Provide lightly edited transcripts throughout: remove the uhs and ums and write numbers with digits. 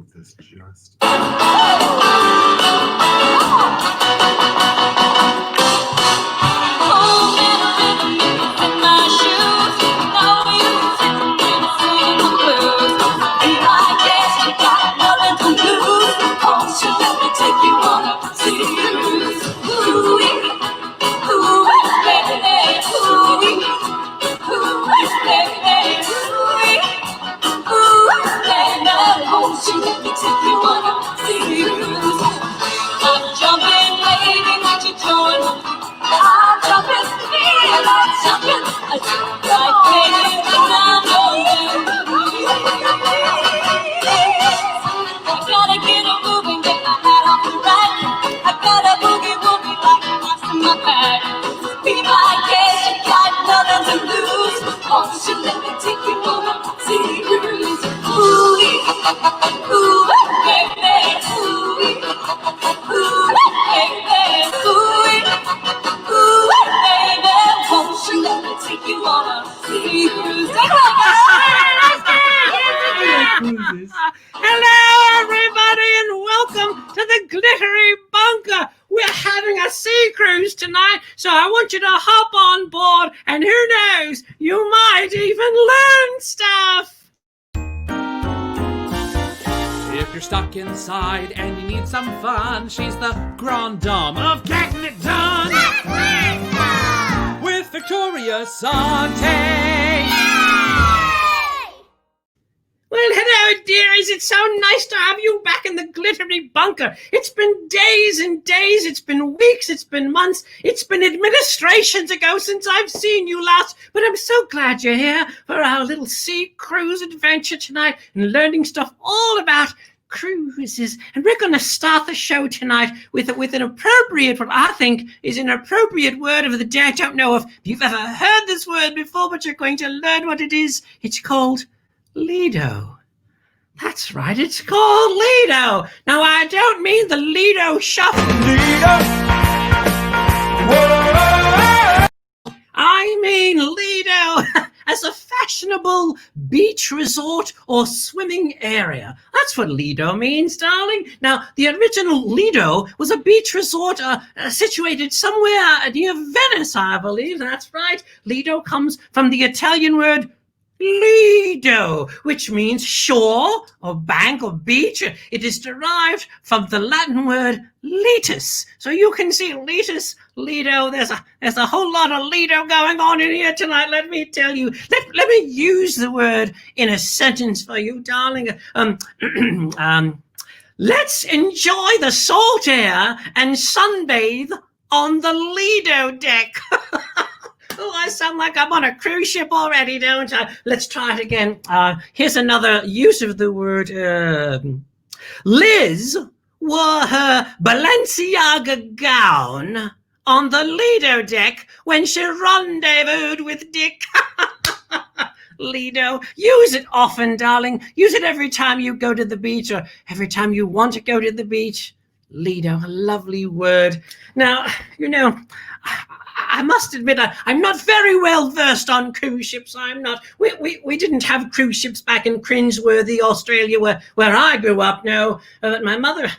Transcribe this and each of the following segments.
move this just. Hello, everybody, and welcome to the Glittery Bunker. We're having a sea cruise tonight, so I want you to hop on board, and who knows, you might even learn stuff. If you're stuck inside and you need some fun, she's the grande dame of getting it done. With Victoria Sautee. Well, hello, dearies. It's so nice to have you back in the Glittery Bunker. It's been days and days. It's been weeks. It's been months. It's been administrations ago since I've seen you last. But I'm so glad you're here for our little sea cruise adventure tonight and learning stuff all about cruises. And we're going to start the show tonight with an appropriate, what I think is an appropriate word of the day. I don't know if you've ever heard this word before, but you're going to learn what it is. It's called Lido. That's right, it's called Lido. Now, I don't mean the Lido shuffle. Lido. Whoa. I mean Lido as a fashionable beach resort or swimming area. That's what Lido means, darling. Now, the original Lido was a beach resort situated somewhere near Venice, I believe. That's right. Lido comes from the Italian word Lido, which means shore or bank or beach. It is derived from the Latin word litus. So you can see litus, Lido. There's a whole lot of Lido going on in here tonight, let me tell you. Let me use the word in a sentence for you, darling. Let's enjoy the salt air and sunbathe on the Lido deck. Oh, I sound like I'm on a cruise ship already, don't I? Let's try it again. Here's another use of the word. Liz wore her Balenciaga gown on the Lido deck when she rendezvoused with Dick. Lido. Use it often, darling. Use it every time you go to the beach or every time you want to go to the beach. Lido, a lovely word. Now, you know, I must admit, I'm not very well versed on cruise ships. I'm not. We didn't have cruise ships back in cringeworthy Australia where I grew up. No, but my mother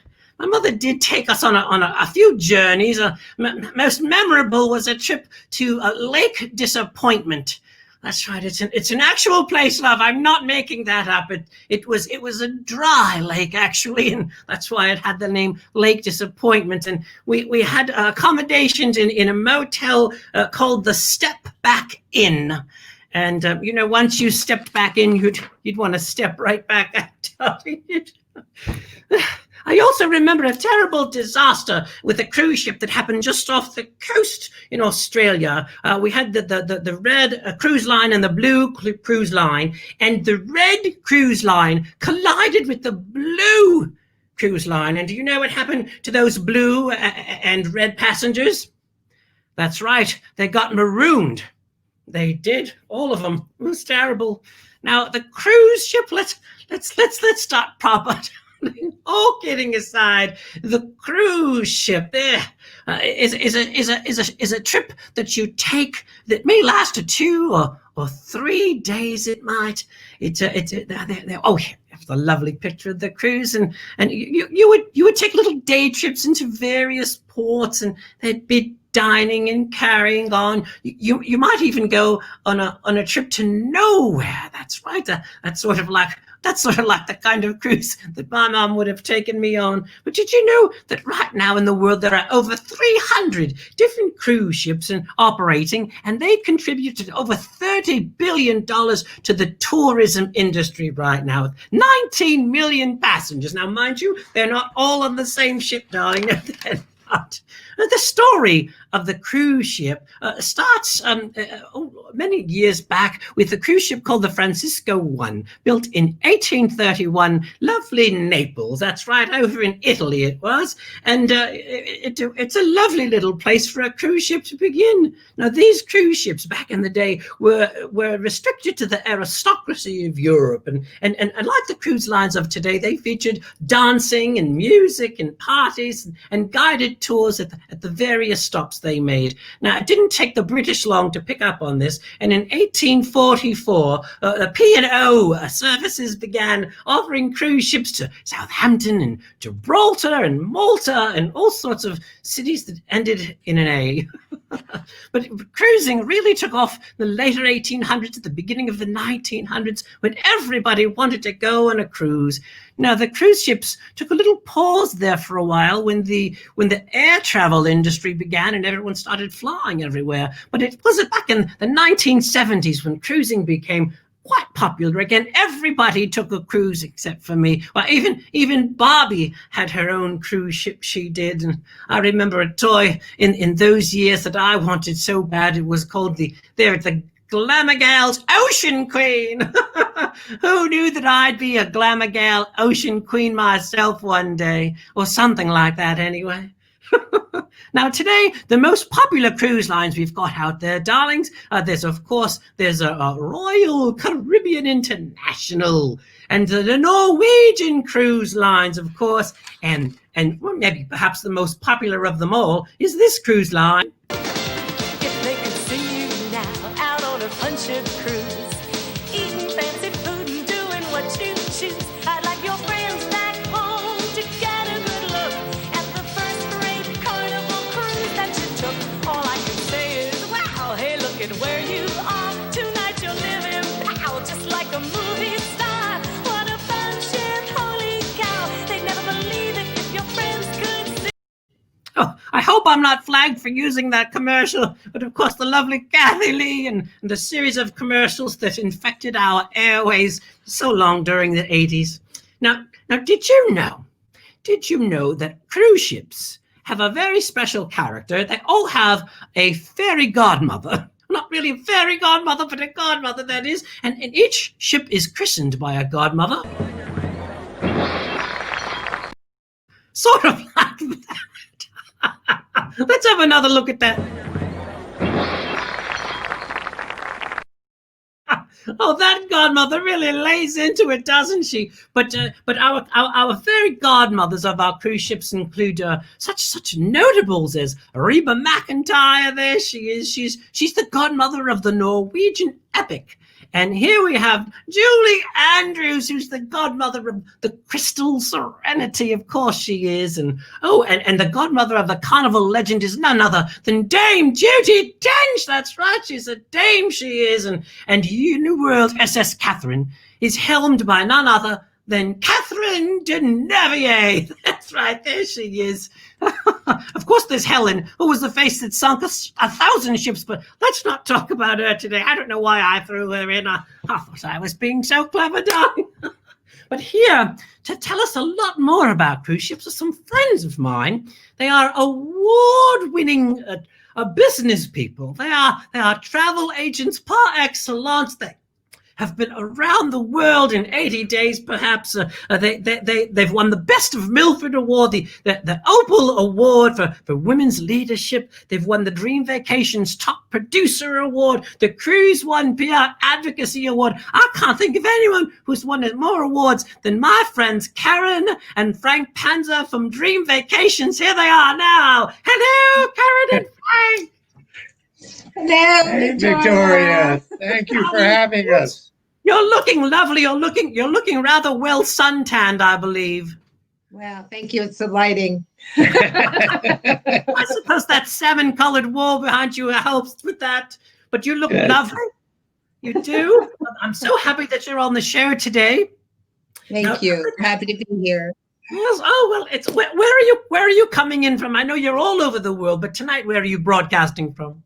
did take us on a few journeys. Most memorable was a trip to Lake Disappointment. That's right. It's an actual place, love. I'm not making that up. It was a dry lake, actually, and that's why it had the name Lake Disappointment. And we had accommodations in a motel called the Step Back Inn. And you know, once you stepped back in, you'd want to step right back out. I also remember a terrible disaster with a cruise ship that happened just off the coast in Australia. We had the red cruise line and the blue cruise line, and the red cruise line collided with the blue cruise line. And do you know what happened to those blue and red passengers? That's right, they got marooned. They did, all of them. It was terrible. Now the cruise ship, let's start proper. All kidding aside, the cruise ship there is a trip that you take that may last 2 or 3 days. It might. a lovely picture of the cruise, and you would take little day trips into various ports, and there'd be dining and carrying on. You might even go on a trip to nowhere. That's right. That's sort of like the kind of cruise that my mom would have taken me on. But did you know that right now in the world there are over 300 different cruise ships operating, and they contributed over $30 billion to the tourism industry right now, with 19 million passengers. Now, mind you, they're not all on the same ship, darling. The story of the cruise ship starts many years back with a cruise ship called the Francisco One, built in 1831, lovely Naples. That's right, over in Italy it was. And it's a lovely little place for a cruise ship to begin. Now, these cruise ships back in the day were restricted to the aristocracy of Europe. And like the cruise lines of today, they featured dancing and music and parties and guided tours at the various stops they made. Now, it didn't take the British long to pick up on this, and in 1844, the P&O services began offering cruise ships to Southampton and Gibraltar and Malta and all sorts of cities that ended in an A. But cruising really took off in the later 1800s, at the beginning of the 1900s, when everybody wanted to go on a cruise. Now, the cruise ships took a little pause there for a while when the air travel industry began and everyone started flying everywhere. But it was back in the 1970s when cruising became quite popular again. Everybody took a cruise except for me. Well, even Barbie had her own cruise ship, she did. And I remember a toy in those years that I wanted so bad. It was called the Glamour Gals Ocean Queen. Who knew that I'd be a Glamour Gal Ocean Queen myself one day, or something like that anyway. Now, today, the most popular cruise lines we've got out there, darlings, there's a Royal Caribbean International, and the Norwegian cruise lines, of course, and well, maybe perhaps the most popular of them all is this cruise line. If they could see you now out on a puncher cruise, eating fancy food and doing what you choose, I'd like your friends back home to get a good look at the first-rate Carnival cruise that you took. All I can say is, wow, hey, look at where you are. Tonight you're living, pow, just like a movie star. What a fun ship, holy cow. They'd never believe it if your friends could see. Oh, I hope I'm not flagged for using that commercial, but of course the lovely Kathy Lee and the series of commercials that infected our airways so long during the 80s. Now, did you know that cruise ships have a very special character? They all have a fairy godmother. Not really a fairy godmother, but a godmother, that is. And each ship is christened by a godmother. Sort of like that. Let's have another look at that. Oh, that godmother really lays into it, doesn't she? But our fairy godmothers of our cruise ships include such notables as Reba McEntire. There she is. She's the godmother of the Norwegian epic. And here we have Julie Andrews, who's the godmother of the Crystal Serenity. Of course she is. And the godmother of the Carnival legend is none other than Dame Judi Dench. That's right, she's a dame, she is. And New World SS Catherine is helmed by none other than Catherine Deneuve. That's right, there she is. Of course, there's Helen, who was the face that sunk 1,000 ships, but let's not talk about her today. I don't know why I threw her in. I thought I was being so clever, darling. But here, to tell us a lot more about cruise ships are some friends of mine. They are award-winning business people. They are travel agents par excellence. They have been around the world in 80 days, perhaps. They've won the Best of Milford Award, the Opal Award for Women's Leadership. They've won the Dream Vacations Top Producer Award, the Cruise One PR Advocacy Award. I can't think of anyone who's won more awards than my friends Karen and Frank Panzer from Dream Vacations. Here they are now. Hello, Karen and Frank. Hello, Hey, Victoria. Thank you for having us. You're looking lovely. You're looking rather well suntanned, I believe. Well, thank you. It's the lighting. I suppose that salmon-colored wall behind you helps with that. But you look lovely. You do. I'm so happy that you're on the show today. Thank you. Happy to be here. Yes. Oh well. It's where are you coming in from? I know you're all over the world, but tonight where are you broadcasting from?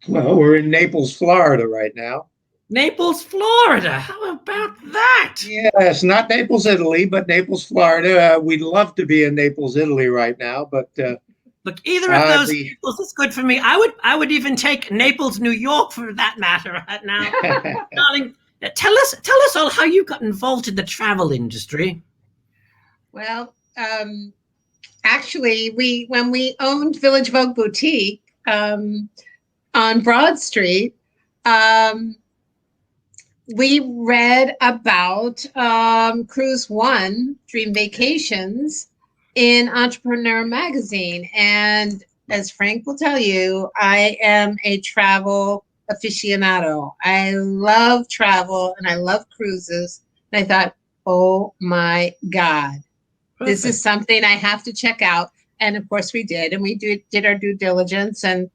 Well, we're in Naples, Florida right now. Naples, Florida. How about that? Yes, not Naples, Italy, but Naples, Florida. We'd love to be in Naples, Italy right now, but look, either of those Naples is good for me. I would even take Naples, New York, for that matter. Right now, darling, tell us all how you got involved in the travel industry. Well, actually, when we owned Village Vogue Boutique on Broad Street, we read about Cruise One, Dream Vacations, in Entrepreneur Magazine. And as Frank will tell you, I am a travel aficionado. I love travel and I love cruises. And I thought, oh my God, this is something I have to check out. And of course we did. And we did our due diligence. And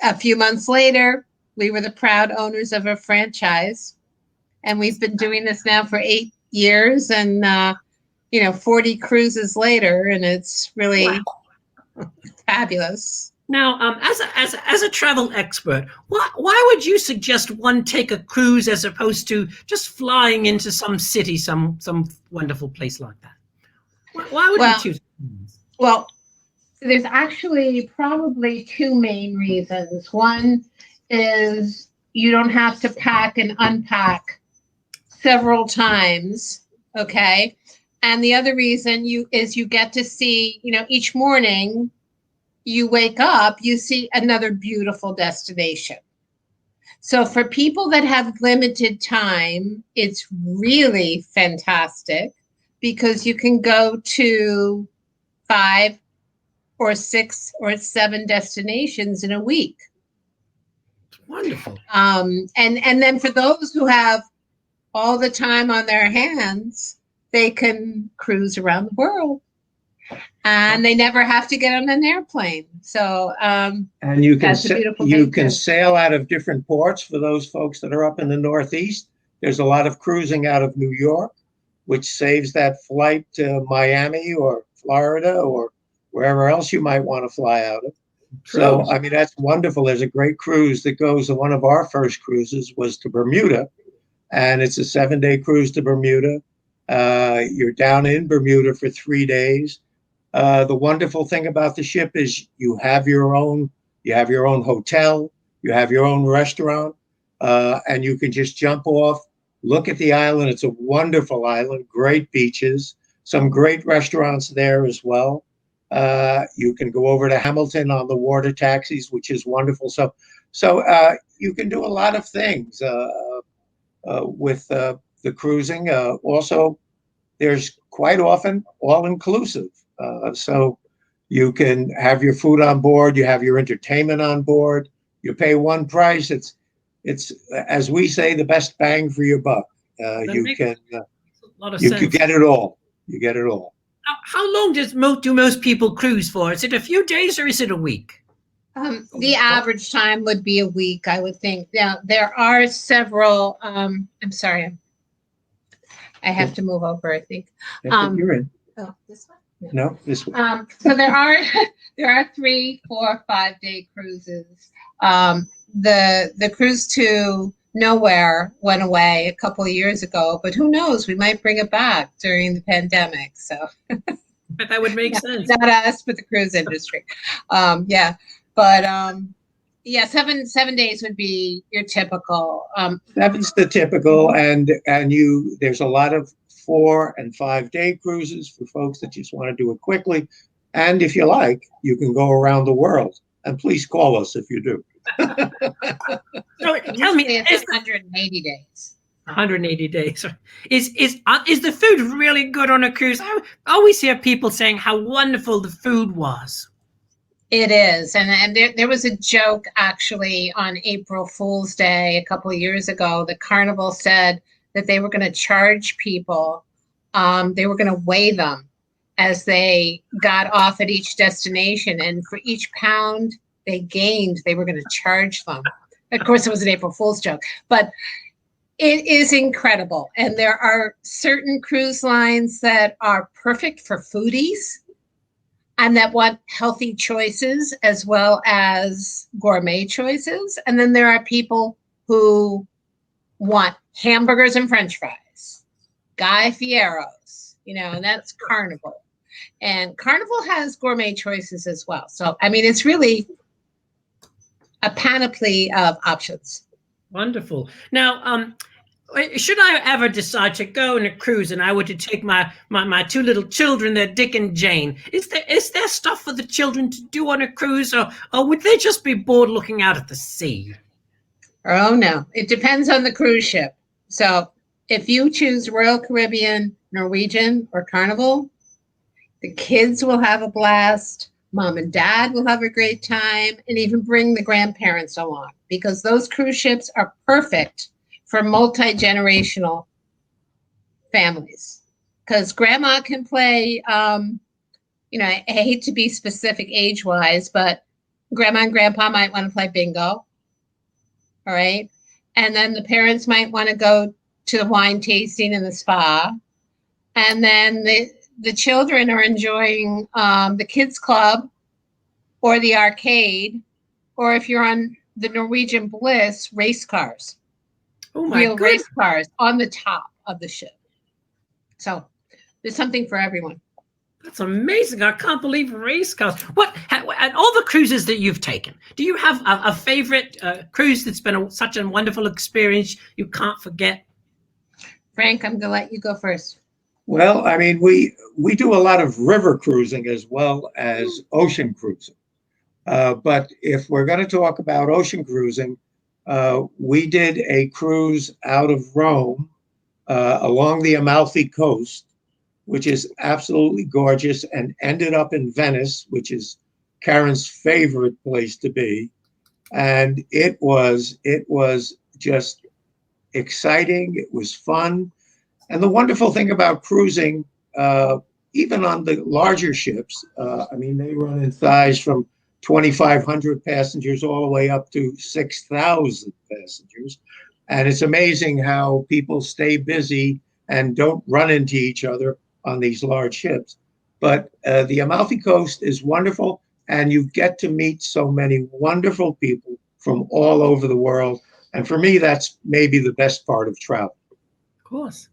a few months later, we were the proud owners of a franchise, and we've been doing this now for 8 years, and 40 cruises later, and it's really fabulous. Now, as a travel expert, why would you suggest one take a cruise as opposed to just flying into some city, some wonderful place like that? Why would you choose? Well, there's actually probably two main reasons. One is you don't have to pack and unpack several times, okay? And the other reason is you get to see, each morning you wake up, you see another beautiful destination. So for people that have limited time, it's really fantastic because you can go to 5 or 6 or 7 destinations in a week. Wonderful. And then for those who have all the time on their hands, they can cruise around the world, and they never have to get on an airplane. So and you can sail out of different ports for those folks that are up in the Northeast. There's a lot of cruising out of New York, which saves that flight to Miami or Florida or wherever else you might want to fly out of. So, I mean, that's wonderful. There's a great cruise that goes, one of our first cruises was to Bermuda, and it's a 7-day cruise to Bermuda. You're down in Bermuda for 3 days. The wonderful thing about the ship is you have your own hotel, you have your own restaurant, and you can just jump off, look at the island. It's a wonderful island, great beaches, some great restaurants there as well. You can go over to Hamilton on the water taxis, which is wonderful. So you can do a lot of things with the cruising. Also, there's quite often all-inclusive. So you can have your food on board, you have your entertainment on board, you pay one price. It's as we say, the best bang for your buck. You get it all. You get it all. How long do most people cruise for? Is it a few days or is it a week? The average time would be a week, I would think. Now, there are several, I'm sorry, I have to move over, I think. You're in. Oh, this one? No, this one. So there are 3, 4, 5-day cruises. The cruise to Nowhere went away a couple of years ago, but who knows? We might bring it back during the pandemic. So, but that would make sense. Not us, but the cruise industry. Yeah, but 7 days would be your typical. 7's the typical, and there's a lot of 4 and 5-day cruises for folks that just want to do it quickly. And if you like, you can go around the world. And please call us if you do. So tell me, it's 180 days. 180 days. Is the food really good on a cruise? I always hear people saying how wonderful the food was. It is. And there was a joke actually on April Fool's Day a couple of years ago. The Carnival said that they were going to charge people. They were going to weigh them as they got off at each destination. And for each pound they gained, they were going to charge them. Of course, it was an April Fool's joke, but it is incredible. And there are certain cruise lines that are perfect for foodies and that want healthy choices as well as gourmet choices. And then there are people who want hamburgers and French fries, Guy Fieros, and that's Carnival. And Carnival has gourmet choices as well. So, I mean, it's really a panoply of options. Wonderful. Now, should I ever decide to go on a cruise and I were to take my two little children, they're Dick and Jane, is there stuff for the children to do on a cruise, or would they just be bored looking out at the sea? Oh, no. It depends on the cruise ship. So if you choose Royal Caribbean, Norwegian, or Carnival, the kids will have a blast. Mom and dad will have a great time, and even bring the grandparents along, because those cruise ships are perfect for multi-generational families. Because grandma can play, I hate to be specific age-wise, but grandma and grandpa might want to play bingo. All right. And then the parents might want to go to the wine tasting in the spa. And then the children are enjoying the kids club or the arcade, or if you're on the Norwegian Bliss, race cars. Oh my Real goodness. race cars on the top of the ship. So there's something for everyone. That's amazing. I can't believe race cars. And all the cruises that you've taken, do you have a favorite cruise that's been such a wonderful experience you can't forget? Frank, I'm going to let you go first. Well, I mean, we do a lot of river cruising as well as ocean cruising. But if we're going to talk about ocean cruising, we did a cruise out of Rome along the Amalfi Coast, which is absolutely gorgeous, and ended up in Venice, which is Karen's favorite place to be. And it was just exciting. It was fun. And the wonderful thing about cruising, even on the larger ships, I mean, they run in size from 2,500 passengers all the way up to 6,000 passengers. And it's amazing how people stay busy and don't run into each other on these large ships. But the Amalfi Coast is wonderful, and you get to meet so many wonderful people from all over the world. And for me, that's maybe the best part of travel. Of course.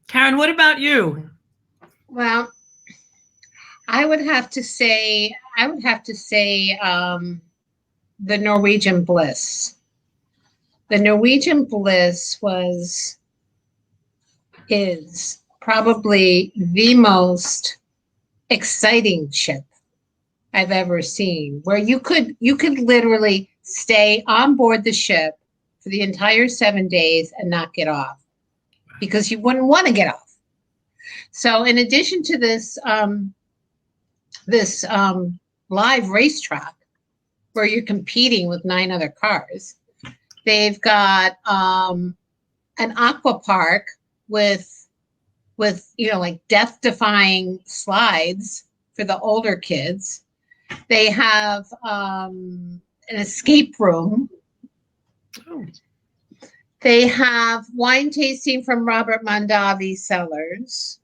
Karen, what about you? Well, I would have to say the Norwegian Bliss. The Norwegian Bliss is probably the most exciting ship I've ever seen, where you could literally stay on board the ship for the entire 7 days and not get off, because you wouldn't want to get off. So in addition to this live racetrack where you're competing with 9 other cars, they've got an aqua park with like death-defying slides for the older kids. They have an escape room. Oh. They have wine tasting from Robert Mondavi Cellars.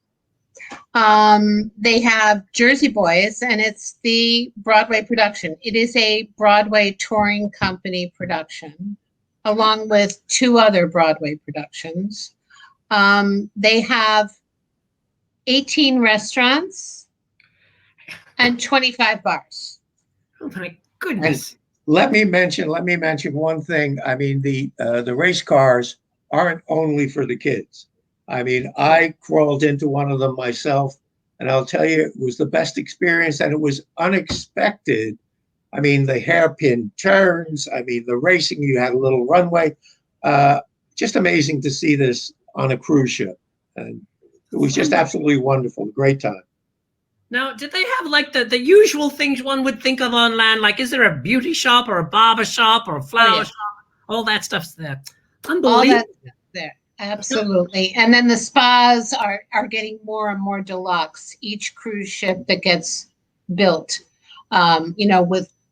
They have Jersey Boys, and it's the Broadway production. It is a Broadway touring company production, along with 2 other Broadway productions. They have 18 restaurants and 25 bars. Oh my goodness. Let me mention one thing. I mean, the race cars aren't only for the kids. I mean, I crawled into one of them myself, and I'll tell you, it was the best experience, and it was unexpected. I mean, the hairpin turns, I mean, the racing, you had a little runway. Just amazing to see this on a cruise ship. And it was just absolutely wonderful. Great time. Now, did they have like the usual things one would think of on land? Like, is there a beauty shop or a barber shop or a flower shop? All that stuff's there. Unbelievable. All that stuff there. Absolutely. And then the spas are getting more and more deluxe. Each cruise ship that gets built,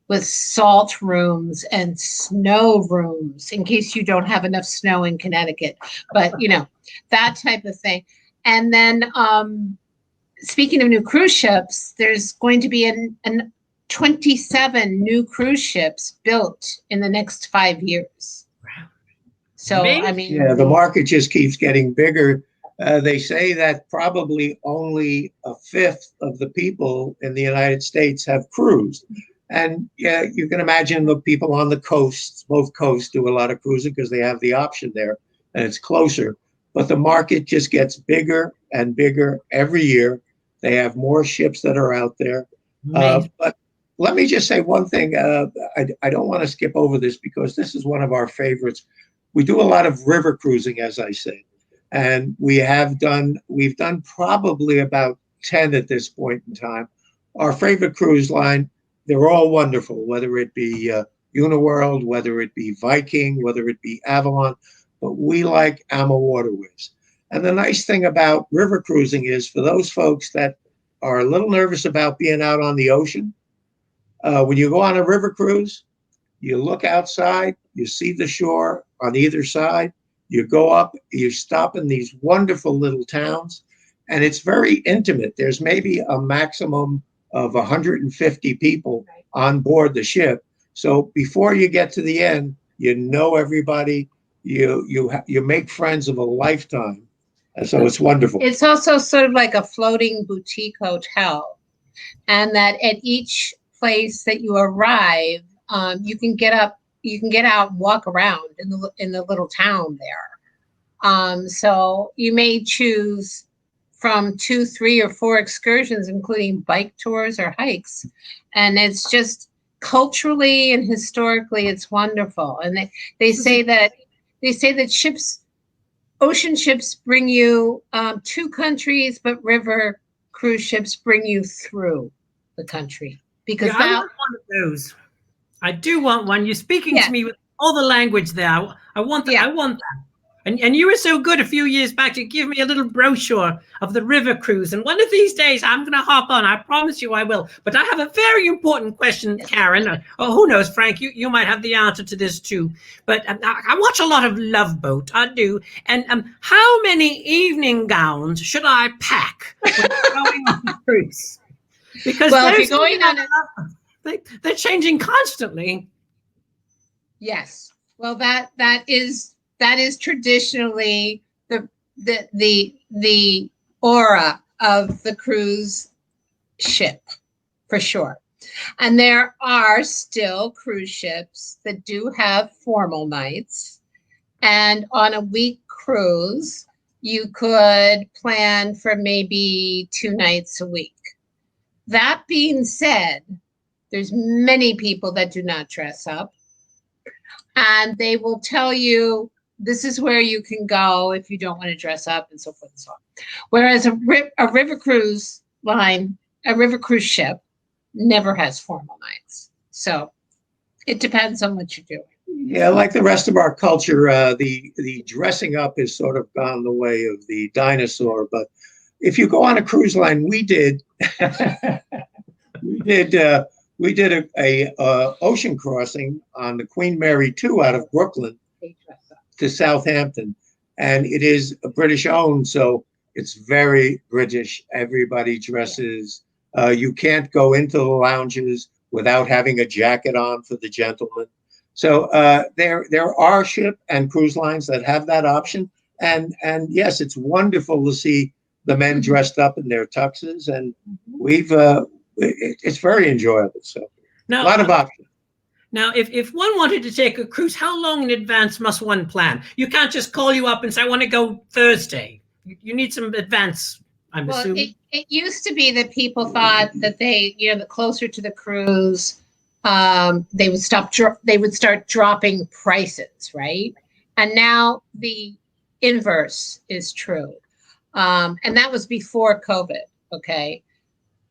with salt rooms and snow rooms in case you don't have enough snow in Connecticut. But, that type of thing. And then speaking of new cruise ships, there's going to be an 27 new cruise ships built in the next 5 years. Wow. So, I mean, yeah, the market just keeps getting bigger. They say that probably only a fifth of the people in the United States have cruised. And yeah, you can imagine the people on the coasts, both coasts do a lot of cruising because they have the option there and it's closer. But the market just gets bigger and bigger every year. They have more ships that are out there. But let me just say one thing. I don't want to skip over this because this is one of our favorites. We do a lot of river cruising, as I said, and we've done probably about 10 at this point in time. Our favorite cruise line, they're all wonderful, whether it be Uniworld, whether it be Viking, whether it be Avalon, but we like AMA Waterways. And the nice thing about river cruising is for those folks that are a little nervous about being out on the ocean, when you go on a river cruise, you look outside, you see the shore on either side, you go up, you stop in these wonderful little towns, and it's very intimate. There's maybe a maximum of 150 people on board the ship. So before you get to the end, you know everybody, you make friends of a lifetime. And so it's wonderful. It's also sort of like a floating boutique hotel, and that at each place that you arrive, you can get out, and walk around in the little town there. So you may choose from 2, 3, or 4 excursions, including bike tours or hikes, and it's just culturally and historically, it's wonderful. And they say that ocean ships bring you to countries, but river cruise ships bring you through the country. Because I want one of those. I do want one. You're speaking to me with all the language there. I want that. I want that. And you were so good a few years back to give me a little brochure of the river cruise. And one of these days, I'm going to hop on. I promise you I will. But I have a very important question, Karen. Or who knows, Frank, you might have the answer to this too. But I watch a lot of Love Boat. I do. And how many evening gowns should I pack when going on the cruise? Because if you're going on they're changing constantly. Yes. Well, that is traditionally the aura of the cruise ship, for sure. And there are still cruise ships that do have formal nights. And on a week cruise, you could plan for maybe 2 nights a week. That being said, there's many people that do not dress up. And they will tell you, this is where you can go if you don't want to dress up, and so forth and so on. Whereas a river cruise ship never has formal nights. So it depends on what you're doing. Yeah, like the rest of our culture, the dressing up has sort of gone the way of the dinosaur. But if you go on a cruise line, we did a ocean crossing on the Queen Mary 2 out of Brooklyn to Southampton, and it is a British owned, so it's very British. Everybody dresses. You can't go into the lounges without having a jacket on for the gentlemen. So there are ship and cruise lines that have that option, and yes, it's wonderful to see the men dressed up in their tuxes, and it's very enjoyable. So now, a lot of options. Now, if one wanted to take a cruise, how long in advance must one plan? You can't just call you up and say, I want to go Thursday. You need some advance, I'm assuming. It used to be that people thought that the closer to the cruise, they would start dropping prices, right? And now the inverse is true. And that was before COVID, okay?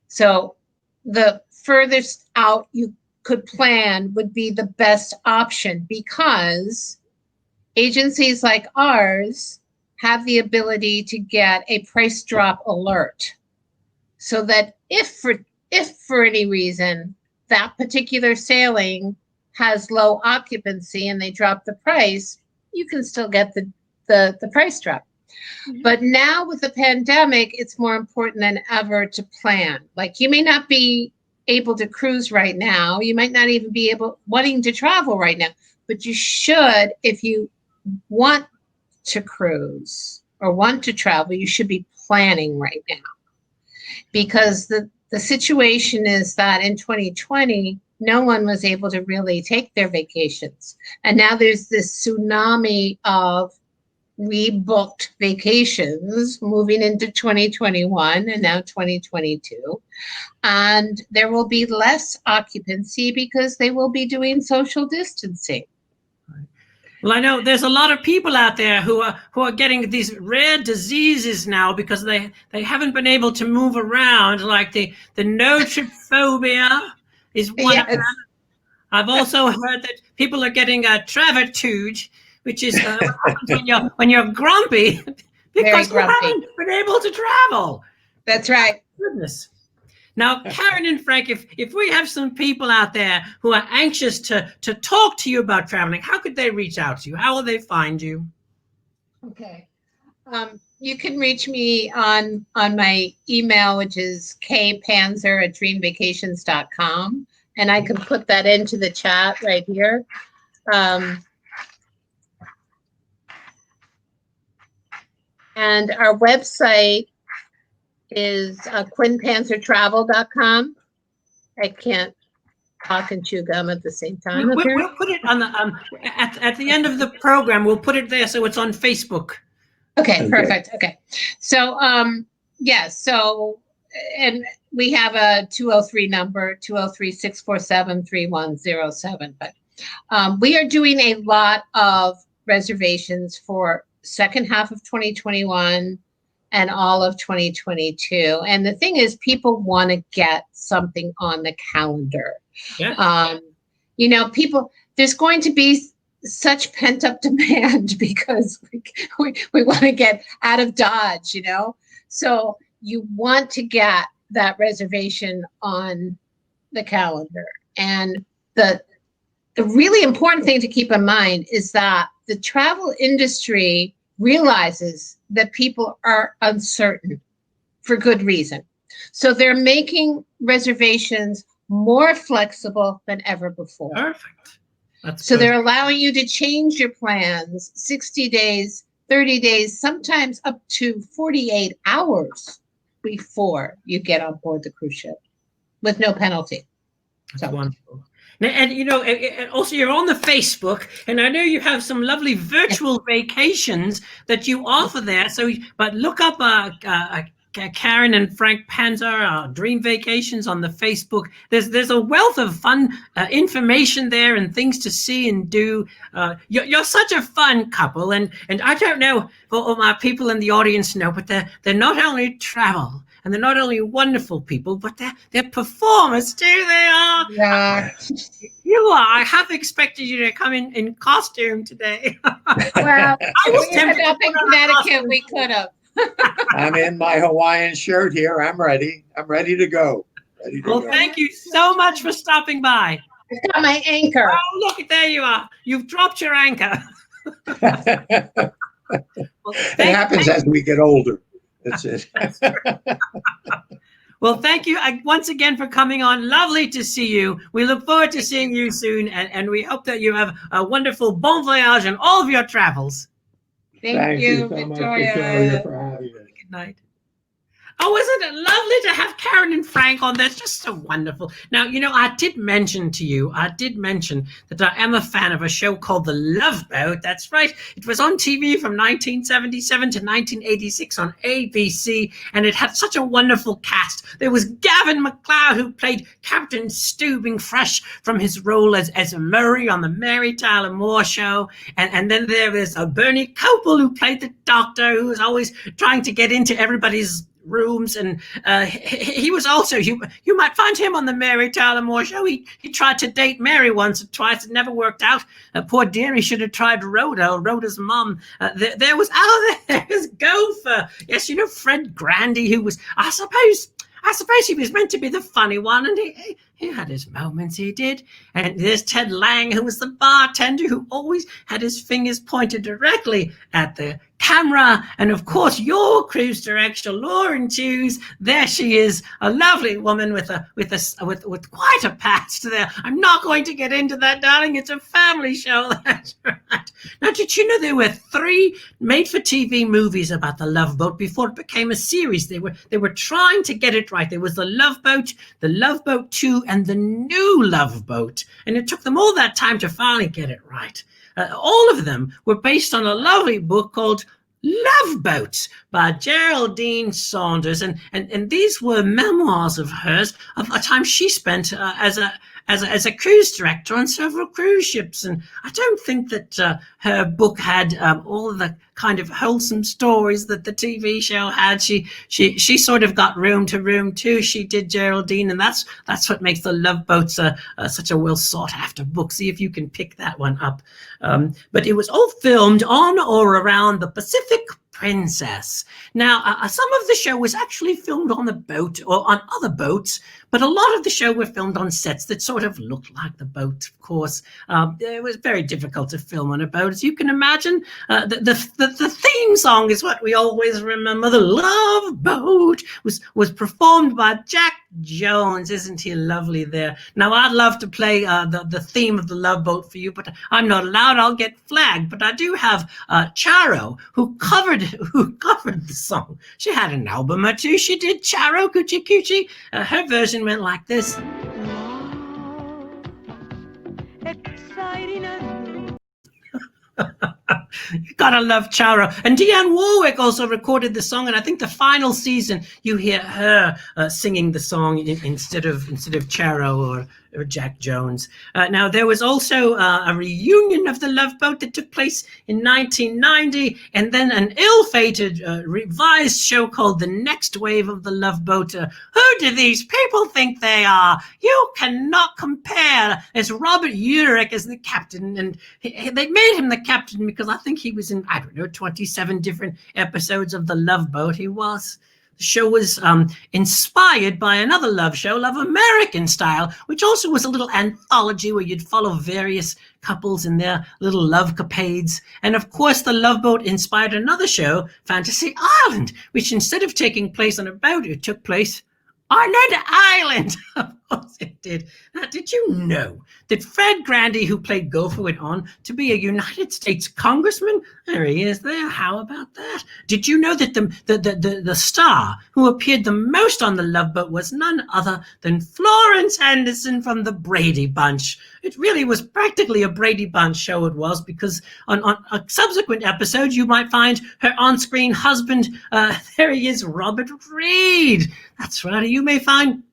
So the furthest out you could plan would be the best option, because agencies like ours have the ability to get a price drop alert, so that if for any reason that particular sailing has low occupancy and they drop the price, you can still get the price drop. Mm-hmm. But now with the pandemic, it's more important than ever to plan. Like, you may not be able to cruise right now. You might not even be wanting to travel right now, but you should, if you want to cruise or want to travel, you should be planning right now. Because the situation is that in 2020, no one was able to really take their vacations. And now there's this tsunami of rebooked vacations moving into 2021 and now 2022. And there will be less occupancy because they will be doing social distancing. Well, I know there's a lot of people out there who are getting these rare diseases now because they haven't been able to move around, like the notrophobia is one. Yes. Of them. I've also heard that people are getting a travatude, which is when you're grumpy because you haven't been able to travel. That's right. Goodness. Now, Karen and Frank, if we have some people out there who are anxious to talk to you about traveling, how could they reach out to you? How will they find you? Okay. You can reach me on my email, which is kpanzer@dreamvacations.com. And I can put that into the chat right here. And our website is quinpanzertravel.com. I can't talk and chew gum at the same time. We'll put it on the at the end of the program. We'll put it there so it's on Facebook. Okay, perfect. Okay, so so and we have a 203 number, 203-647-3107. But we are doing a lot of reservations for second half of 2021. And all of 2022. And the thing is, people want to get something on the calendar. Yeah. There's going to be such pent up demand because we want to get out of Dodge, So you want to get that reservation on the calendar. And the really important thing to keep in mind is that the travel industry realizes that people are uncertain for good reason. So they're making reservations more flexible than ever before. Perfect. So they're allowing you to change your plans 60 days, 30 days, sometimes up to 48 hours before you get on board the cruise ship with no penalty. That's wonderful. And also you're on the Facebook, and I know you have some lovely virtual vacations that you offer there. But look up Karen and Frank Panzer, Dream Vacations on the Facebook. There's a wealth of fun information there and things to see and do. You're such a fun couple, and I don't know if all my people in the audience know, but they're not only travel. And they're not only wonderful people, but they're performers too. They are. Yeah. You are. I have expected you to come in costume today. Well, I was tempted up in Connecticut. We could have. I'm in my Hawaiian shirt here. I'm ready. I'm ready to go. Thank you so much for stopping by. I've got my anchor. Oh, look, there you are. You've dropped your anchor. It happens as we get older. That's it. Well, thank you once again for coming on. Lovely to see you. We look forward to seeing you soon, and we hope that you have a wonderful bon voyage in all of your travels. Thank you, so Victoria. Much, Victoria, for having me. Good night. Oh, isn't it lovely to have Karen and Frank on? That's just so wonderful. Now, I did mention that I am a fan of a show called The Love Boat. That's right. It was on TV from 1977 to 1986 on ABC, and it had such a wonderful cast. There was Gavin MacLeod, who played Captain Stu, being fresh from his role as Murray on the Mary Tyler Moore Show. And then there was Bernie Copel, who played the doctor, who was always trying to get into everybody's rooms, and he was also, you might find him on the Mary Tyler Moore Show. He tried to date Mary once or twice. It never worked out. Poor dear, he should have tried Rhoda's mom. There's Gopher. Yes, you know Fred Grandy, who was, I suppose he was meant to be the funny one, and he had his moments, he did. And there's Ted Lang, who was the bartender, who always had his fingers pointed directly at the camera. And of course, your cruise director, Lauren Hughes, there she is, a lovely woman with quite a past there. I'm not going to get into that, darling. It's a family show. That's right. Now, did you know there were 3 made-for-TV movies about the Love Boat before it became a series? They were trying to get it right. There was the Love Boat, the Love Boat 2, and the New Love Boat, and it took them all that time to finally get it right. All of them were based on a lovely book called Love Boats by Geraldine Saunders, and these were memoirs of hers of a time she spent as a cruise director on several cruise ships. And I don't think that her book had all of the kind of wholesome stories that the TV show had. She sort of got room to room too. She did, Geraldine, and that's what makes the Love Boats such a well sought after book. See if you can pick that one up. But it was all filmed on or around the Pacific Princess. Now, some of the show was actually filmed on the boat or on other boats, but a lot of the show were filmed on sets that sort of looked like the boat, of course. It was very difficult to film on a boat, as you can imagine. The theme song is what we always remember. The Love Boat was performed by Jack Jones. Isn't he lovely there? Now, I'd love to play the theme of the Love Boat for you, but I'm not allowed. I'll get flagged. But I do have Charo, who covered the song. She had an album or two. She did Charo Coochie Coochie. Her version went like this. Exciting and You gotta love Charo. And Dionne Warwick also recorded the song, and I think the final season you hear her singing the song instead of Charo or Jack Jones. Now, there was also a reunion of the Love Boat that took place in 1990, and then an ill-fated revised show called The Next Wave of the Love Boat. Who do these people think they are? You cannot compare. There's Robert Urich as the captain, and they made him the captain because I think he was in, 27 different episodes of the Love Boat. He was. The show was inspired by another love show, Love American Style, which also was a little anthology where you'd follow various couples in their little love capades. And of course, the Love Boat inspired another show, Fantasy Island, which instead of taking place on a boat, it took place on an island. Of course it did. Now, did you know that Fred Grandy, who played Gopher, went on to be a United States congressman? There he is there. How about that? Did you know that the star who appeared the most on the Love Boat was none other than Florence Henderson from the Brady Bunch? It really was practically a Brady Bunch show, it was, because on a subsequent episode, you might find her on-screen husband. There he is, Robert Reed. That's right. You may find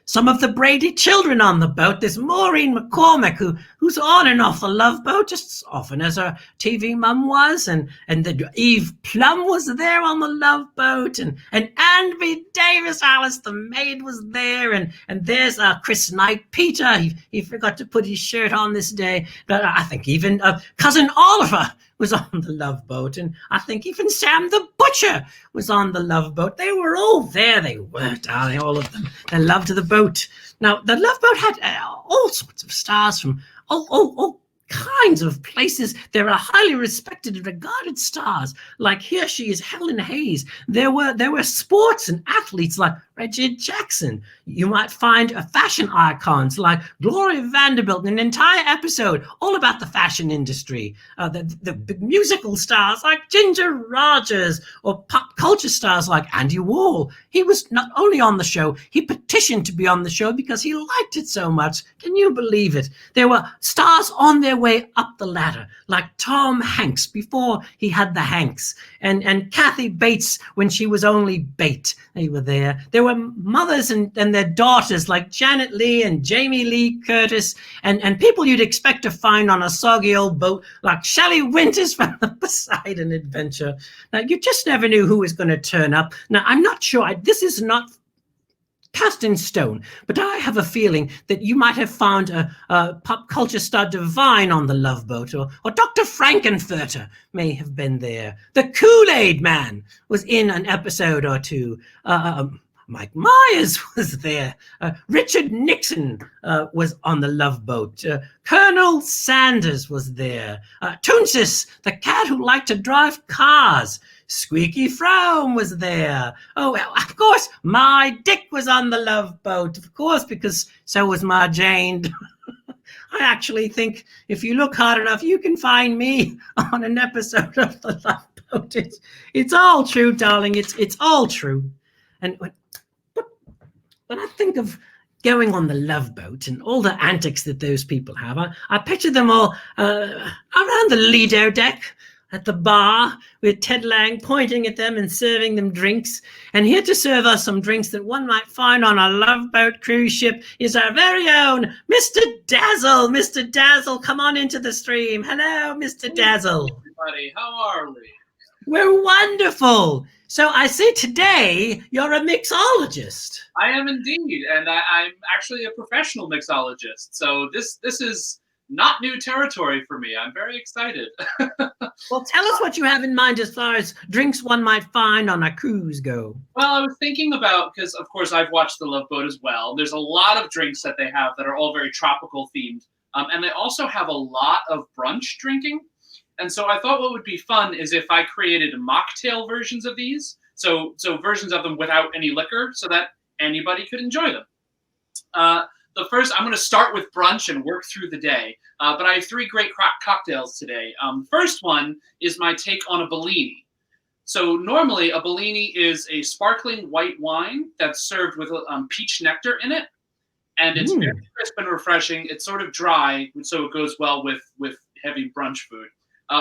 some of the Brady children on the boat. There's Maureen McCormick, who's on and off the Love Boat, just as often as her TV mum was, and the Eve Plum was there on the Love Boat, and Ann B. Davis, Alice the maid, was there, and there's Chris Knight, Peter. He forgot to put his shirt on this day, but I think even cousin Oliver was on the Love Boat, and I think even Sam the Butcher was on the Love Boat. They were all there. They were, darling, all of them. They loved the boat. Now, the Love Boat had all sorts of stars from all kinds of places. There are highly respected and regarded stars, like here she is, Helen Hayes. There were sports and athletes like Reggie Jackson. You might find fashion icons like Gloria Vanderbilt, an entire episode all about the fashion industry. The big musical stars like Ginger Rogers, or pop culture stars like Andy Warhol. He was not only on the show, he petitioned to be on the show because he liked it so much. Can you believe it? There were stars on their way up the ladder, like Tom Hanks before he had the Hanks, and Kathy Bates when she was only Bate. They were there. There were mothers and their daughters like Janet Leigh and Jamie Lee Curtis and people you'd expect to find on a soggy old boat like Shelley Winters from the Poseidon Adventure. Now, you just never knew who was going to turn up. Now, I'm not sure. This is not cast in stone, but I have a feeling that you might have found a pop culture star divine on the Love Boat, or Dr. Frankenfurter may have been there. The Kool-Aid Man was in an episode or two. Mike Myers was there. Richard Nixon was on the Love Boat. Colonel Sanders was there. Toonsis, the cat who liked to drive cars. Squeaky Frown was there. Oh, well, of course, my Dick was on the Love Boat, of course, because so was my Jane. I actually think if you look hard enough, you can find me on an episode of the Love Boat. It's all true, darling. It's all true. And when I think of going on the Love Boat and all the antics that those people have, I picture them all around the Lido deck, at the bar with Ted Lang pointing at them and serving them drinks. And here to serve us some drinks that one might find on a Love Boat cruise ship is our very own Mr. Dazzle. Mr. Dazzle, come on into the stream. Hello, Mr. Dazzle. Hey, everybody, how are we? We're wonderful. So I see today you're a mixologist. I am indeed, and I'm actually a professional mixologist. So this is not new territory for me. I'm very excited. Well, tell us what you have in mind as far as drinks one might find on a cruise go. Well, I was thinking about, because of course I've watched The Love Boat as well. There's a lot of drinks that they have that are all very tropical themed. And they also have a lot of brunch drinking. And so I thought what would be fun is if I created mocktail versions of these. So versions of them without any liquor so that anybody could enjoy them. The first, I'm going to start with brunch and work through the day. But I have three great cocktails today. First one is my take on a Bellini. So normally a Bellini is a sparkling white wine that's served with peach nectar in it. And it's very crisp and refreshing. It's sort of dry, so it goes well with heavy brunch food.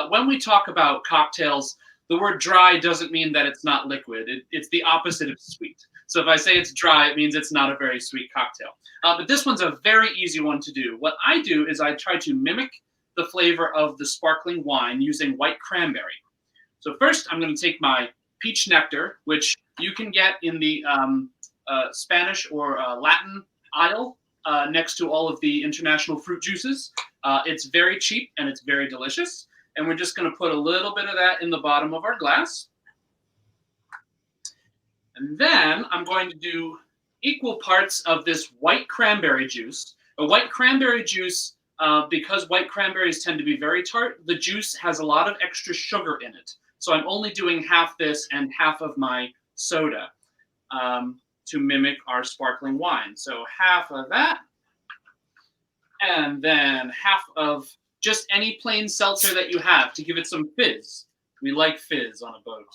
When we talk about cocktails, the word dry doesn't mean that it's not liquid. It's the opposite of sweet. So if I say it's dry, it means it's not a very sweet cocktail. But this one's a very easy one to do. What I do is I try to mimic the flavor of the sparkling wine using white cranberry. So first, I'm going to take my peach nectar, which you can get in the Spanish or Latin aisle next to all of the international fruit juices. It's very cheap and it's very delicious. And we're just going to put a little bit of that in the bottom of our glass. And then I'm going to do equal parts of this white cranberry juice. A white cranberry juice, because white cranberries tend to be very tart, the juice has a lot of extra sugar in it. So I'm only doing half this and half of my soda to mimic our sparkling wine. So half of that, and then half of just any plain seltzer that you have to give it some fizz. We like fizz on a boat.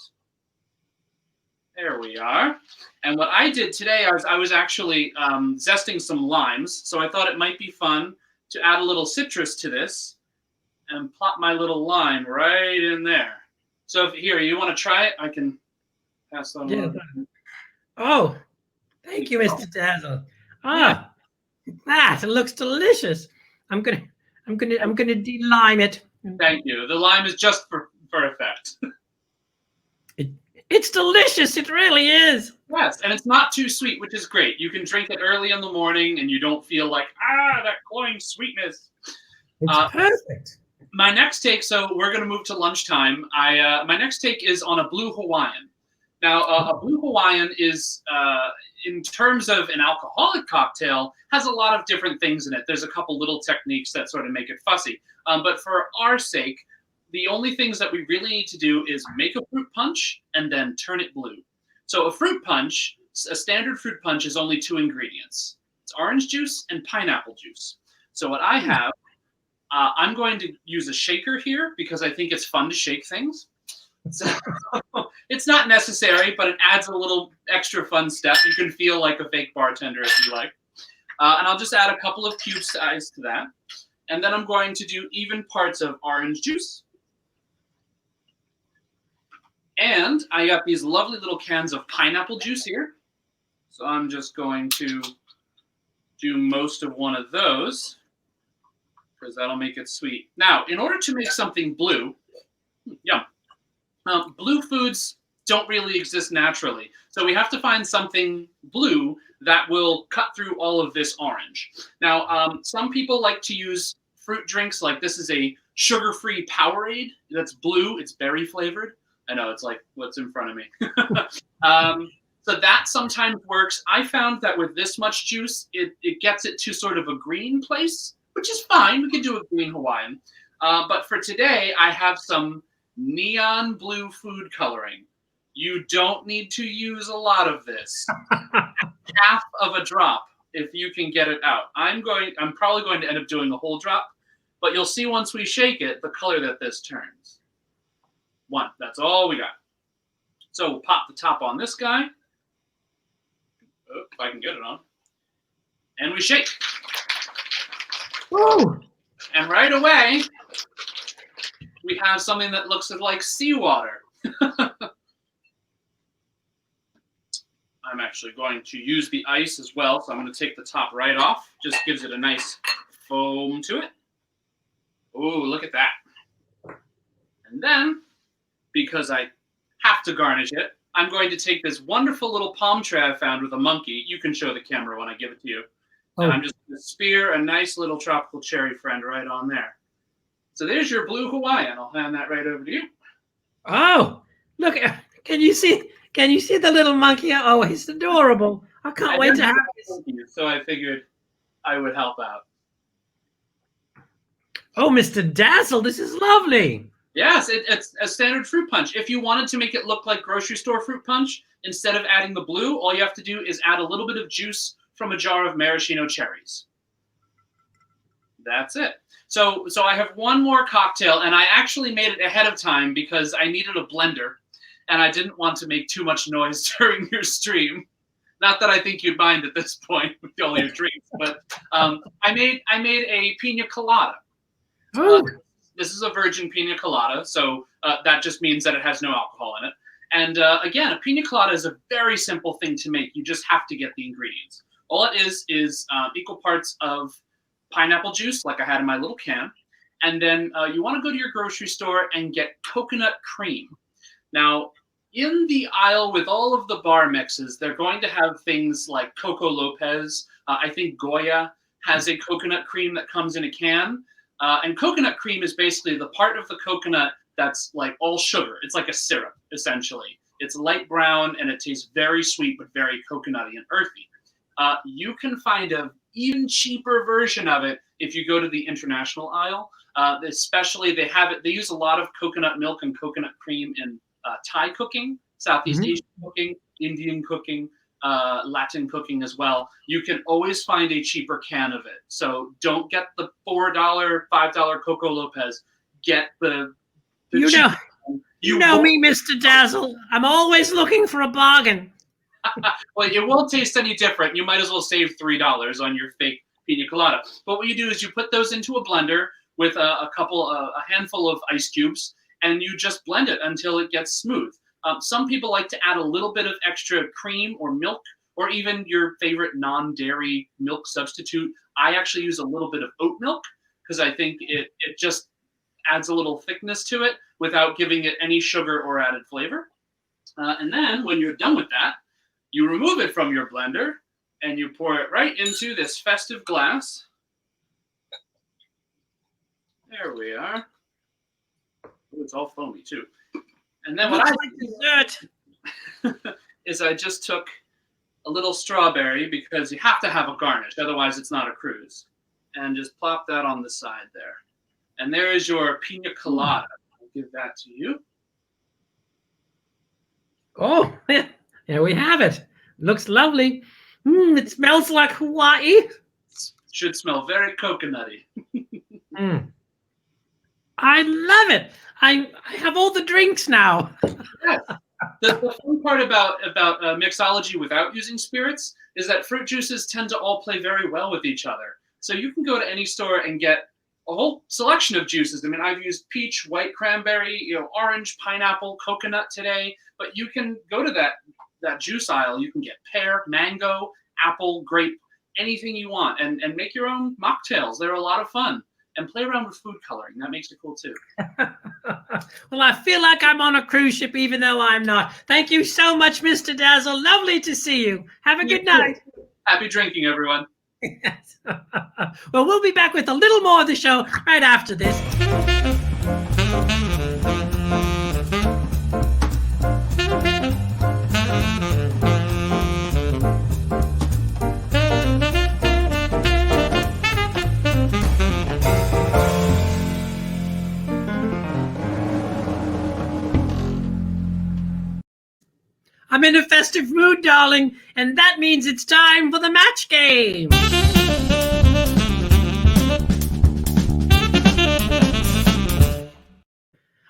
There we are. And what I did today, I was actually zesting some limes. So I thought it might be fun to add a little citrus to this and plop my little lime right in there. So if here, you want to try it? I can pass on. Yeah. Oh, thank you, Mr. Dazzle. Ah, that looks delicious. I'm gonna de-lime it. Thank you. The lime is just for effect. It's delicious. It really is. Yes, and it's not too sweet, which is great. You can drink it early in the morning, and you don't feel like that cloying sweetness. It's perfect. My next take. So we're going to move to lunchtime. My next take is on a Blue Hawaiian. Now, a Blue Hawaiian is, in terms of an alcoholic cocktail, has a lot of different things in it. There's a couple little techniques that sort of make it fussy. But for our sake, the only things that we really need to do is make a fruit punch and then turn it blue. So a fruit punch, a standard fruit punch is only 2 ingredients. It's orange juice and pineapple juice. So what I have, I'm going to use a shaker here because I think it's fun to shake things. So it's not necessary, but it adds a little extra fun step. You can feel like a fake bartender if you like. And I'll just add a couple of cube size to that. And then I'm going to do even parts of orange juice. And I got these lovely little cans of pineapple juice here. So I'm just going to do most of one of those because that'll make it sweet. Now, in order to make something blue, yum, blue foods don't really exist naturally. So we have to find something blue that will cut through all of this orange. Now, some people like to use fruit drinks. Like this is a sugar-free Powerade that's blue. It's berry flavored. I know, it's like what's in front of me. So that sometimes works. I found that with this much juice, it gets it to sort of a green place, which is fine. We can do a green Hawaiian. But for today, I have some neon blue food coloring. You don't need to use a lot of this. Half of a drop if you can get it out. I'm probably going to end up doing a whole drop, but you'll see once we shake it, the color that this turns. One, that's all we got. So we'll pop the top on this guy. Oh, if I can get it on. And we shake. Woo! And right away, we have something that looks like seawater. I'm actually going to use the ice as well, so I'm going to take the top right off. Just gives it a nice foam to it. Ooh, look at that. And then, because I have to garnish it, I'm going to take this wonderful little palm tree I found with a monkey. You can show the camera when I give it to you. Oh. And I'm just going to spear a nice little tropical cherry friend right on there. So there's your blue Hawaiian. I'll hand that right over to you. Oh, look, can you see the little monkey? Oh, he's adorable. I can't wait to have this. So I figured I would help out. Oh, Mr. Dazzle, this is lovely. Yes, it's a standard fruit punch. If you wanted to make it look like grocery store fruit punch, instead of adding the blue, all you have to do is add a little bit of juice from a jar of maraschino cherries. That's it. So I have one more cocktail, and I actually made it ahead of time because I needed a blender, and I didn't want to make too much noise during your stream. Not that I think you'd mind at this point with all your drinks, but I made a pina colada. This is a virgin pina colada, so that just means that it has no alcohol in it. And again, a pina colada is a very simple thing to make. You just have to get the ingredients. All it is equal parts of pineapple juice, like I had in my little can, and then you want to go to your grocery store and get coconut cream. Now, in the aisle with all of the bar mixes, they're going to have things like Coco Lopez. I think Goya has a coconut cream that comes in a can. And coconut cream is basically the part of the coconut that's like all sugar. It's like a syrup, essentially. It's light brown, and it tastes very sweet, but very coconutty and earthy. You can find an even cheaper version of it if you go to the international aisle. Especially, they use a lot of coconut milk and coconut cream in Thai cooking, Southeast Asian cooking, Indian cooking, Latin cooking as well. You can always find a cheaper can of it. So don't get the $4, $5 Coco Lopez. Get the you know me, Mr. Dazzle. I'm always looking for a bargain. Well, it won't taste any different. You might as well save $3 on your fake pina colada. But what you do is you put those into a blender with a handful of ice cubes, and you just blend it until it gets smooth. Some people like to add a little bit of extra cream or milk, or even your favorite non-dairy milk substitute. I actually use a little bit of oat milk because I think it just adds a little thickness to it without giving it any sugar or added flavor. And then when you're done with that, you remove it from your blender and you pour it right into this festive glass. There we are. Ooh, it's all foamy too. And then what I did is I just took a little strawberry, because you have to have a garnish, otherwise it's not a cruise, and just plop that on the side there. And there is your pina colada. I'll give that to you. Oh, there we have it. Looks lovely. It smells like Hawaii. Should smell very coconutty. I love it. I have all the drinks now. Yes. The fun part about mixology without using spirits is that fruit juices tend to all play very well with each other. So you can go to any store and get a whole selection of juices. I mean, I've used peach, white cranberry, orange, pineapple, coconut today. But you can go to that that juice aisle, you can get pear, mango, apple, grape, anything you want, and make your own mocktails. They're a lot of fun. And play around with food coloring. That makes it cool too. Well, I feel like I'm on a cruise ship, even though I'm not. Thank you so much, Mr. Dazzle. Lovely to see you. Have a good night. Happy drinking, everyone. Well, we'll be back with a little more of the show right after this. I'm in a festive mood, darling, and that means it's time for the match game.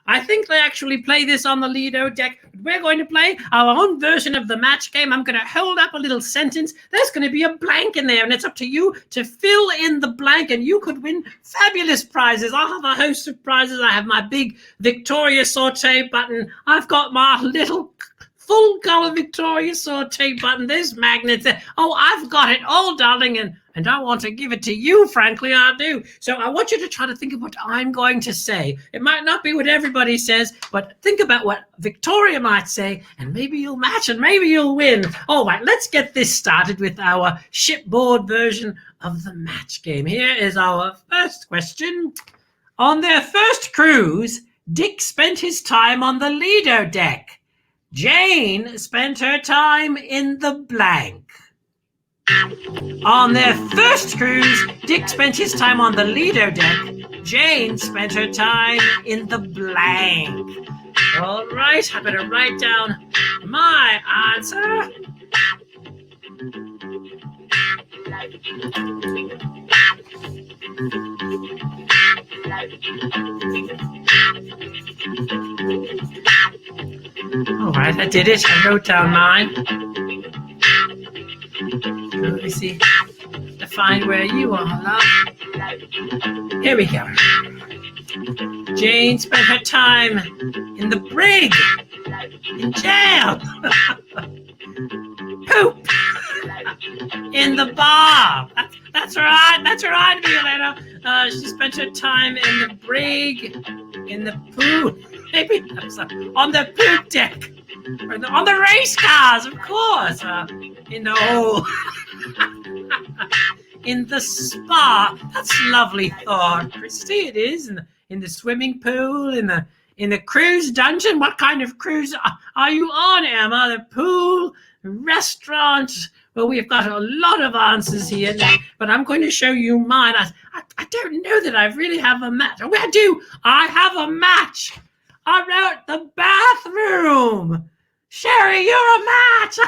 I think they actually play this on the Lido deck. We're going to play our own version of the match game. I'm going to hold up a little sentence. There's going to be a blank in there, and it's up to you to fill in the blank, and you could win fabulous prizes. I have a host of prizes. I have my big Victoria Sautee button. I've got my little full color Victoria Sautee button. There's magnets there. Oh, I've got it all, darling, and I want to give it to you, frankly, I do. So I want you to try to think of what I'm going to say. It might not be what everybody says, but think about what Victoria might say, and maybe you'll match and maybe you'll win. All right, let's get this started with our shipboard version of the match game. Here is our first question. On their first cruise, Dick spent his time on the Lido deck. Jane spent her time in the blank. On their first cruise, Dick spent his time on the Lido deck. Jane spent her time in the blank. All right, I better write down my answer. All right, I did it. I wrote down mine. Let me see. To find where you are, love. Here we go. Jane spent her time in the brig, in jail, poop, in the bar. That's right, Violetta. She spent her time in the brig, in the poo. Maybe on the poop deck, or on the race cars, of course. In the hole, in the spa. That's lovely thought, Christy. It is in the swimming pool, in the cruise dungeon. What kind of cruise are you on, Emma? The pool, the restaurant. Well, we've got a lot of answers here, but I'm going to show you mine. I don't know that I really have a match. Oh, I do. I have a match. I wrote the bathroom. Sherry, you're a match.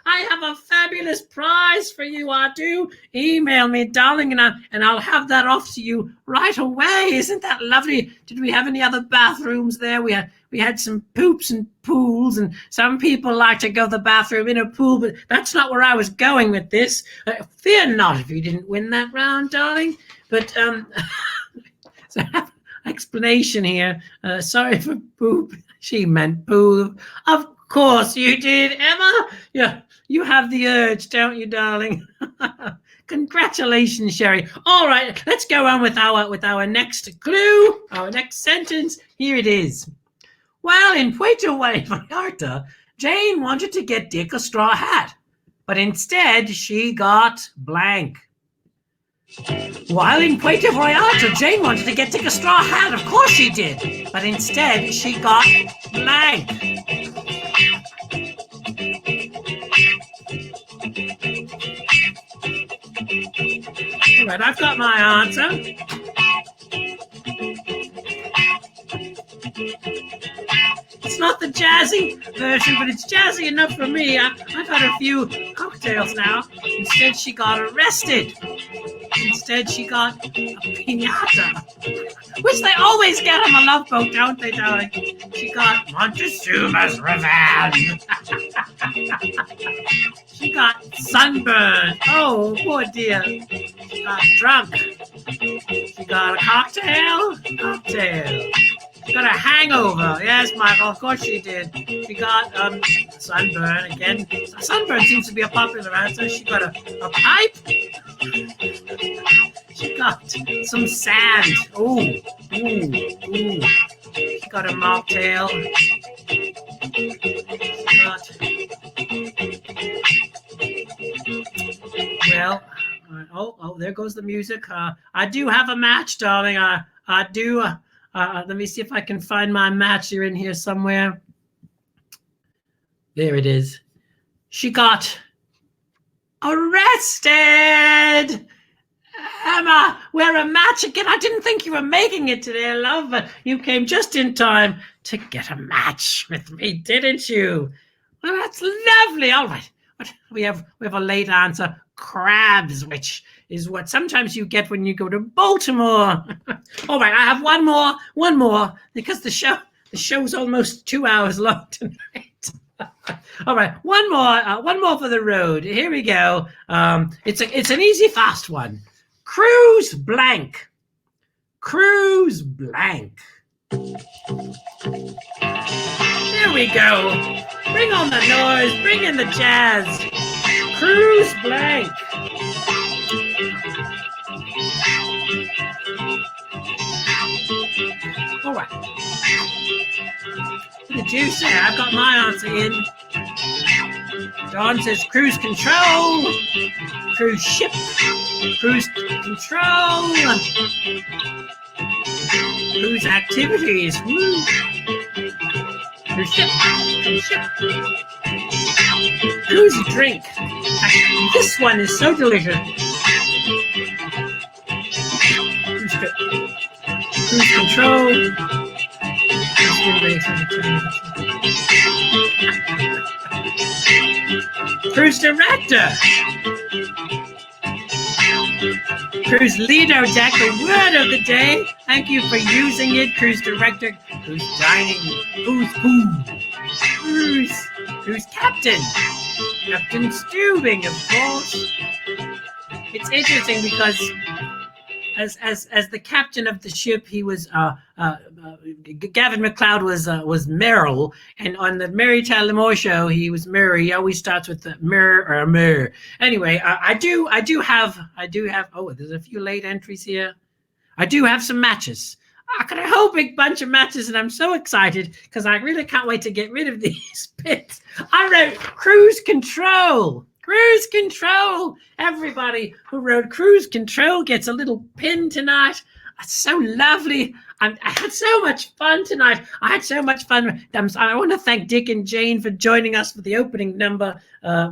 I have a fabulous prize for you. I do. Email me, darling, and I'll have that off to you right away. Isn't that lovely? Did we have any other bathrooms there? We had some poops and pools, and some people like to go to the bathroom in a pool, but that's not where I was going with this. Fear not if you didn't win that round, darling. But so explanation here. Sorry for poop. She meant pool. Of course you did, Emma. Yeah, you have the urge, don't you, darling? Congratulations, Sherry. All right, let's go on with our next clue, our next sentence. Here it is. While in Puerto Vallarta, Jane wanted to get Dick a straw hat, but instead she got blank. While in Puerto Vallarta, Jane wanted to get Dick a straw hat. Of course she did, but instead she got blank. All right, I've got my answer. It's not the jazzy version, but it's jazzy enough for me. I've had a few cocktails now. Instead, she got arrested. Instead, she got a piñata, which they always get on the Love Boat, don't they, darling? She got Montezuma's revenge. She got sunburned. Oh, poor dear. She got drunk. She got a cocktail. got a hangover. Yes, Michael, of course she did. She got sunburn again. Sunburn seems to be a popular answer. She got a pipe. She got some sand. Ooh. She got a mocktail. She got... Well, oh, there goes the music. I do have a match, darling. I do. Let me see if I can find my match. You're in here somewhere. There it is. She got arrested. Emma, we're a match again. I didn't think you were making it today, love, but you came just in time to get a match with me, didn't you? Well, that's lovely. All right. We have a late answer. Crabs, which is what sometimes you get when you go to Baltimore. All right, I have one more, because the show's almost 2 hours long tonight. All right, one more for the road. Here we go. It's an easy, fast one. Cruise blank. Cruise blank. Here we go. Bring on the noise. Bring in the jazz. Cruise blank. All right. Did you say I've got my answer in? Dawn says cruise control. Cruise ship. Cruise control. Cruise activities. Woo. Cruise ship. Cruise ship. Cruise drink. This one is so delicious. Cruise control. Cruise director. Cruise leader, Jack, the word of the day. Thank you for using it, cruise director. Cruise dining. Cruise food. Cruise captain. Captain Stubing, of course. It's interesting because as the captain of the ship, he was Gavin McLeod was Merrill, and on the Mary Tyler Moore show, he was Murray. He always starts with the Mir. Anyway, I do have. Oh, there's a few late entries here. I do have some matches. I got a whole big bunch of matches, and I'm so excited because I really can't wait to get rid of these bits. I wrote cruise control. Cruise control. Everybody who wrote cruise control gets a little pin tonight. It's so lovely. I had so much fun tonight. I had so much fun. I want to thank Dick and Jane for joining us for the opening number.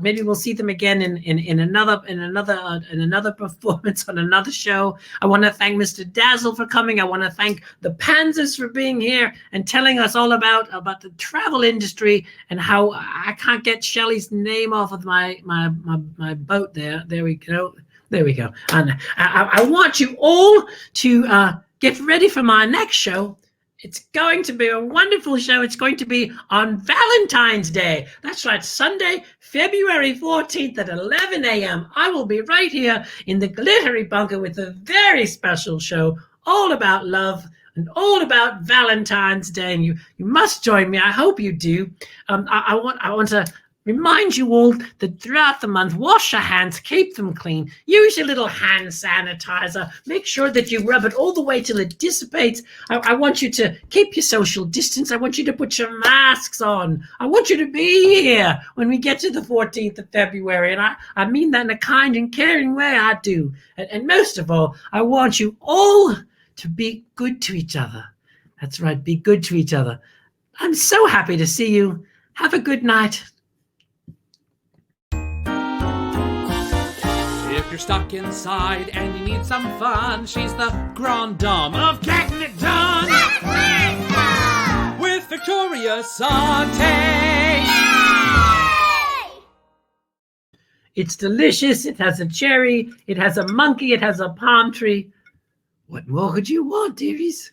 Maybe we'll see them again in another performance on another show. I want to thank Mr. Dazzle for coming. I want to thank the Panzers for being here and telling us all about the travel industry and how I can't get Shelley's name off of my boat there. There we go. And I want you all to get ready for my next show. It's going to be a wonderful show. It's going to be on Valentine's Day. That's right, Sunday, February 14th at 11 a.m. I will be right here in the Glittery Bunker with a very special show all about love and all about Valentine's Day. And you must join me. I hope you do. I want to remind you all that throughout the month, wash your hands, keep them clean, use your little hand sanitizer, make sure that you rub it all the way till it dissipates. I want you to keep your social distance. I want you to put your masks on. I want you to be here when we get to the 14th of February. And I mean that in a kind and caring way, I do. And most of all, I want you all to be good to each other. That's right, be good to each other. I'm so happy to see you. Have a good night. If you're stuck inside and you need some fun, she's the grande dame of getting it done. With Victoria Sautee. It's delicious. It has a cherry. It has a monkey. It has a palm tree. What more could you want, dearies?